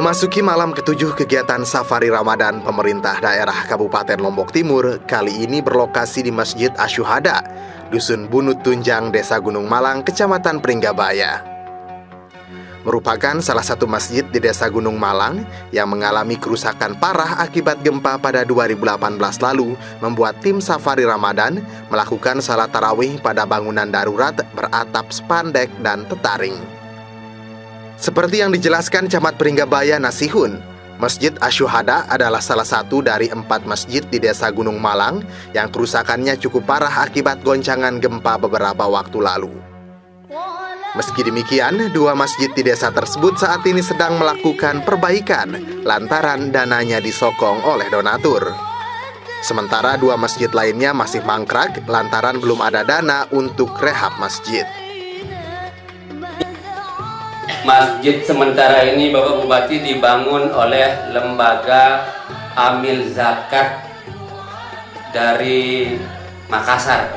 Memasuki malam ketujuh kegiatan Safari Ramadan pemerintah daerah Kabupaten Lombok Timur kali ini berlokasi di Masjid Asyuhada, Dusun Bunut Tunjang, Desa Gunung Malang, Kecamatan Pringgabaya. Merupakan salah satu masjid di Desa Gunung Malang yang mengalami kerusakan parah akibat gempa pada 2018 lalu, membuat tim Safari Ramadan melakukan salat tarawih pada bangunan darurat beratap spandek dan tetaring. Seperti yang dijelaskan Camat Pringgabaya Nasihun, Masjid Asyuhada adalah salah satu dari 4 masjid di Desa Gunung Malang yang kerusakannya cukup parah akibat goncangan gempa beberapa waktu lalu. Meski demikian, 2 masjid di desa tersebut saat ini sedang melakukan perbaikan lantaran dananya disokong oleh donatur. Sementara 2 masjid lainnya masih mangkrak lantaran belum ada dana untuk rehab masjid. Masjid sementara ini Bapak Bupati dibangun oleh lembaga amil zakat dari Makassar.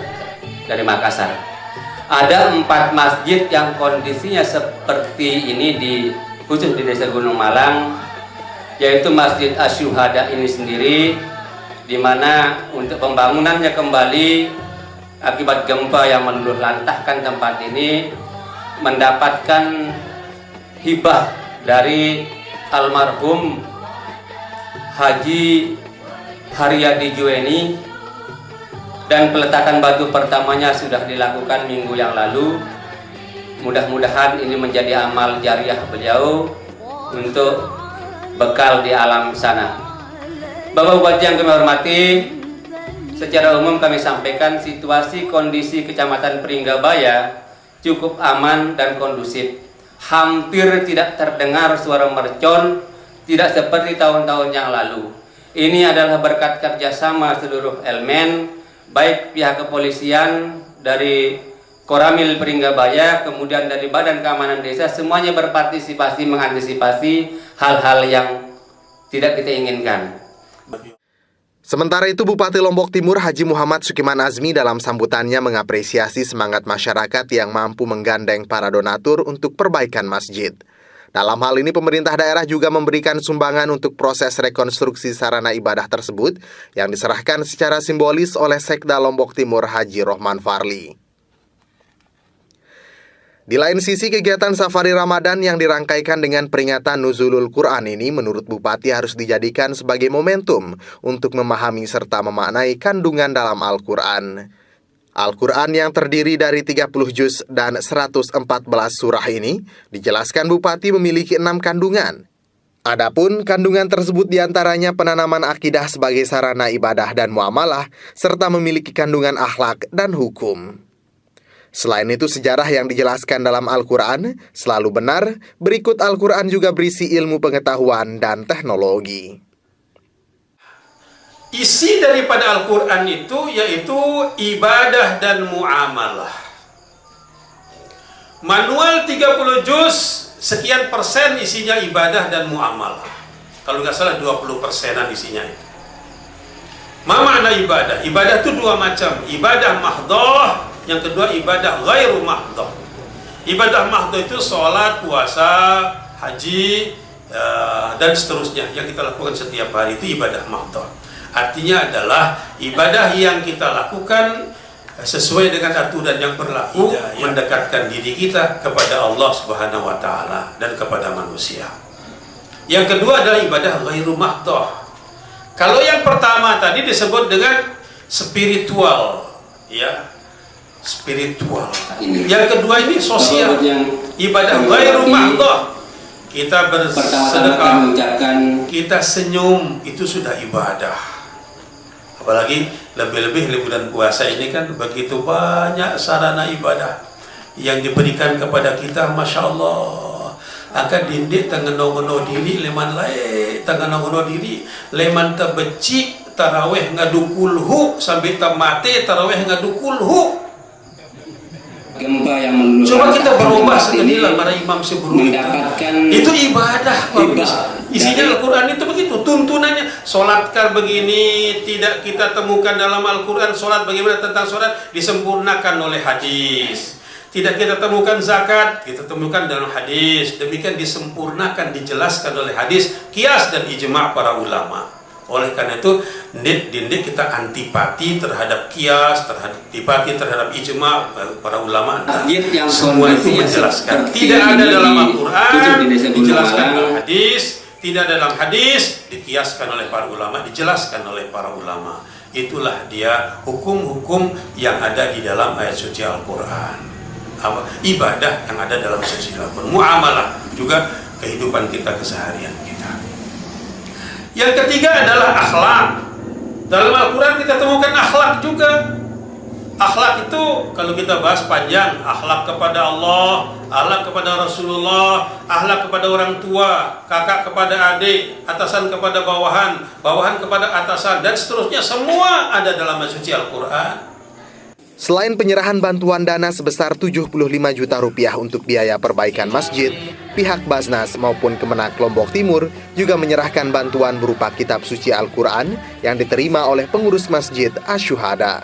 Ada 4 masjid yang kondisinya seperti ini khusus di Desa Gunung Malang, yaitu Masjid Asyuhada ini sendiri, di mana untuk pembangunannya kembali akibat gempa yang meluluh lantahkan tempat ini mendapatkan hibah dari almarhum Haji Haryadi Juweni, dan peletakan batu pertamanya sudah dilakukan minggu yang lalu. Mudah-mudahan ini menjadi amal jariah beliau untuk bekal di alam sana. Bapak Bupati yang kami hormati, secara umum kami sampaikan situasi kondisi Kecamatan Pringgabaya cukup aman dan kondusif. Hampir tidak terdengar suara mercon, tidak seperti tahun-tahun yang lalu. Ini adalah berkat kerjasama seluruh elemen, baik pihak kepolisian dari Koramil Pringgabaya, kemudian dari Badan Keamanan Desa, semuanya berpartisipasi mengantisipasi hal-hal yang tidak kita inginkan. Sementara itu, Bupati Lombok Timur Haji Muhammad Sukiman Azmi dalam sambutannya mengapresiasi semangat masyarakat yang mampu menggandeng para donatur untuk perbaikan masjid. Dalam hal ini, pemerintah daerah juga memberikan sumbangan untuk proses rekonstruksi sarana ibadah tersebut yang diserahkan secara simbolis oleh Sekda Lombok Timur Haji Rohman Farli. Di lain sisi, kegiatan Safari Ramadan yang dirangkaikan dengan peringatan Nuzulul Quran ini menurut Bupati harus dijadikan sebagai momentum untuk memahami serta memaknai kandungan dalam Al-Quran. Al-Quran yang terdiri dari 30 juz dan 114 surah ini, dijelaskan Bupati memiliki 6 kandungan. Adapun kandungan tersebut diantaranya penanaman akidah sebagai sarana ibadah dan muamalah, serta memiliki kandungan akhlak dan hukum. Selain itu, sejarah yang dijelaskan dalam Al-Quran selalu benar. Berikut Al-Quran juga berisi ilmu pengetahuan dan teknologi. Isi daripada Al-Quran itu yaitu ibadah dan muamalah. Manual 30 juz, sekian persen isinya ibadah dan muamalah. Kalau nggak salah 20%-an isinya itu. Ma makna ibadah? Ibadah itu 2 macam. Ibadah mahdoh, yang kedua ibadah ghairu mahdoh. Ibadah mahdoh itu sholat, puasa, haji, dan seterusnya yang kita lakukan setiap hari, itu ibadah mahdoh. Artinya adalah ibadah yang kita lakukan sesuai dengan aturan yang berlaku, mendekatkan diri kita kepada Allah Subhanahu wa Ta'ala dan kepada manusia. Yang kedua adalah ibadah ghairu mahdoh. Kalau yang pertama tadi disebut dengan spiritual, ya, spiritual. Yang kedua ini sosial, ibadah ghairu mahdoh. Kita bersedekah, kita senyum, itu sudah ibadah. Apalagi lebih-lebih bulan puasa ini kan begitu banyak sarana ibadah yang diberikan kepada kita, Masya Allah. Akan dindik tanganono diri leman lae, tanganono diri leman tabeci taraweh ngadukulhu sampai tamate taraweh ngadukulhu. Gempa yang meluluh. Coba kita berubah sekalian para imam sebelumnya. Itu ibadah, isinya Al-Quran itu begitu, tuntunannya. Sholatkan begini, tidak kita temukan dalam Al-Quran. Sholat bagaimana tentang sholat disempurnakan oleh hadis. Tidak kita temukan zakat, kita temukan dalam hadis. Demikian disempurnakan, dijelaskan oleh hadis, qiyas dan ijma' para ulama. Oleh karena itu, dindik kita antipati terhadap qiyas, antipati terhadap ijma' para ulama. Semua itu menjelaskan. Tidak ada dalam Al-Quran, dijelaskan dalam hadis. Tidak dalam hadis, dikiaskan oleh para ulama, dijelaskan oleh para ulama. Itulah dia hukum-hukum yang ada di dalam ayat suci Al-Quran. Ibadah yang ada dalam suci Al-Quran, muamalah juga kehidupan kita, keseharian kita. Yang ketiga adalah akhlak. Dalam Al-Quran kita temukan akhlak juga. Akhlak itu kalau kita bahas panjang, akhlak kepada Allah, akhlak kepada Rasulullah, akhlak kepada orang tua, kakak kepada adik, atasan kepada bawahan, bawahan kepada atasan, dan seterusnya. Semua ada dalam suci Al-Quran. Selain penyerahan bantuan dana sebesar 75 juta rupiah untuk biaya perbaikan masjid, pihak Basnas maupun Kemenak Lombok Timur juga menyerahkan bantuan berupa kitab suci Al-Quran yang diterima oleh pengurus Masjid Asy-Syuhada.